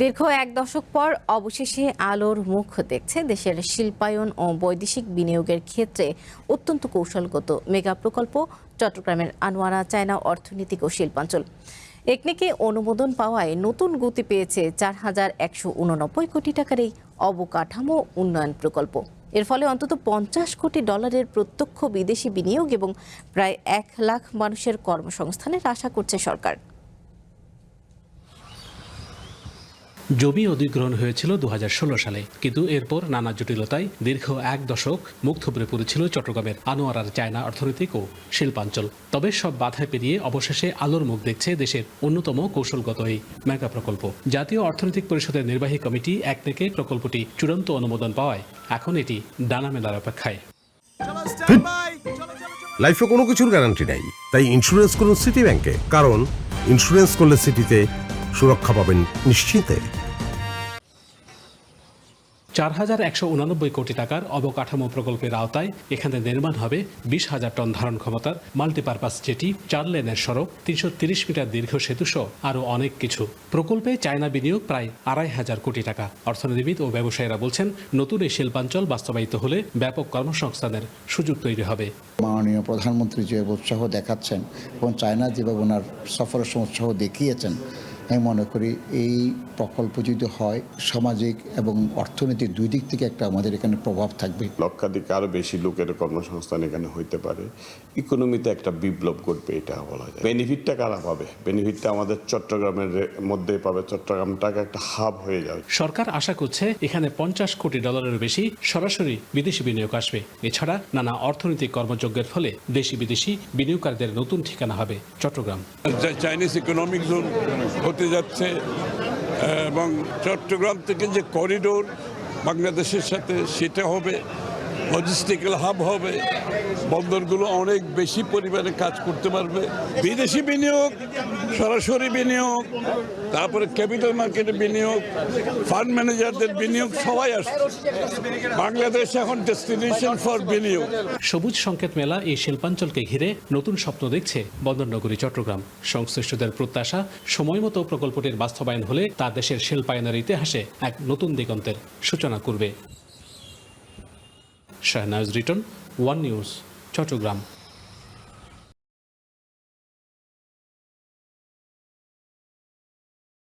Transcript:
দীর্ঘ এক দশক পর অবশেষে আলোর মুখ দেখছে দেশের শিল্পায়ন ও বৈদেশিক বিনিয়োগের ক্ষেত্রে অত্যন্ত কৌশলগত মেগা প্রকল্প চট্টগ্রামের আনোয়ারা চায়না অর্থনৈতিক ও শিল্পাঞ্চল। একনেকে অনুমোদন পাওয়ায় নতুন গতি পেয়েছে ৪,১৮৯ কোটি টাকার এই অবকাঠামো উন্নয়ন প্রকল্প। এর ফলে অন্তত $50 কোটি প্রত্যক্ষ বিদেশি বিনিয়োগ এবং প্রায় ১ লাখ মানুষের কর্মসংস্থানের আশা করছে সরকার। জমি অধিগ্রহণ হয়েছিল ২০১৬ সালে, কিন্তু এরপর নানা জটিলতায় দীর্ঘ এক দশক মুখ থুবড়ে পড়েছিল চট্টগ্রামের আনোয়ারার চায়না অর্থনৈতিক ও শিল্পাঞ্চল। তবে সব বাধা পেরিয়ে অবশেষে আলোর মুখ দেখছে দেশের অন্যতম কৌশলগত এই মেগা প্রকল্প। জাতীয় অর্থনৈতিক পরিষদের নির্বাহী কমিটি একনেকে প্রকল্পটি চূড়ান্ত অনুমোদন পাওয়ায় এখন এটি ডানা মেলার অপেক্ষায়। লাইফে কোনো কিছুর গ্যারান্টি নাই, তাই ইন্স্যুরেন্স করুন সিটি ব্যাংকে, কারণ ইন্স্যুরেন্স করলে সিটিতে সুরক্ষা পাবেন নিশ্চিন্তে। ৪,১৮৯ কোটি টাকার অবকাঠামো প্রকল্পের আওতায় এখানে নির্মাণ হবে ২০,০০০ টন ধারণ ক্ষমতার মাল্টিপারপাস জেটি, ৪ লেনের সড়ক, ৩৩০ মিটার দীর্ঘ সেতুসহ আরও অনেক কিছু। প্রকল্পে চায়না বিনিয়োগ প্রায় ২৫০০ কোটি টাকা। অর্থনীতিবিদ ও ব্যবসায়ীরা বলছেন, নতুন এই শিল্পাঞ্চল বাস্তবায়িত হলে ব্যাপক কর্মসংস্থানের সুযোগ তৈরি হবে। মাননীয় প্রধানমন্ত্রী যে উৎসাহ দেখাচ্ছেন এবং চায়না যেভাবে ওনার সফরের উৎসাহ দেখিয়েছেন, আমি মনে করি এই প্রকল্প যদি হয় সামাজিক এবং অর্থনৈতিক দুই দিক থেকে একটা আমাদের এখানে প্রভাব থাকবে। লক্ষাধিক আরো বেশি লোকের কর্মসংস্থান এখানে হইতে পারে, ইকোনমিতে একটা বিপ্লব ঘটবে, এটা বলা যায়। বেনিফিটটা কারা পাবে? বেনিফিটটা আমাদের চট্টগ্রামের মধ্যে পাবে। চট্টগ্রামটাকে একটা হাব হয়ে যাবে। সরকার আশা করছে এখানে $50 কোটি বেশি সরাসরি বিদেশি বিনিয়োগ আসবে। এছাড়া নানা অর্থনৈতিক কর্মযজ্ঞের ফলে দেশি বিদেশি বিনিয়োগকারীদের নতুন ঠিকানা হবে চট্টগ্রাম। চাইনিজ ইকোনমিক জোন হতে যাচ্ছে এবং চট্টগ্রাম থেকে যে করিডোর বাংলাদেশের সাথে সেটা হবে, লজিস্টিক্যাল হাব হবে, বন্দরগুলো অনেক বেশি পরিমাণে কাজ করতে পারবে। বিদেশি বিনিয়োগ, সরাসরি বিনিয়োগ, তারপরে ক্যাপিটাল মার্কেটে বিনিয়োগ, ফান্ড ম্যানেজারদের বিনিয়োগ, সবাই আসছে। বাংলাদেশ এখন ডেস্টিনেশন ফর বিনিয়োগ। সবুজ সংকেত মেলা এই শিল্পাঞ্চলকে ঘিরে নতুন স্বপ্ন দেখছে বন্দরনগরী চট্টগ্রাম। সংশ্লিষ্টদের প্রত্যাশা, সময়মতো প্রকল্পটির বাস্তবায়ন হলে তা দেশের শিল্পায়নের ইতিহাসে এক নতুন দিগন্তের সূচনা করবে। Shahnaz Riton, one news, Chittagong.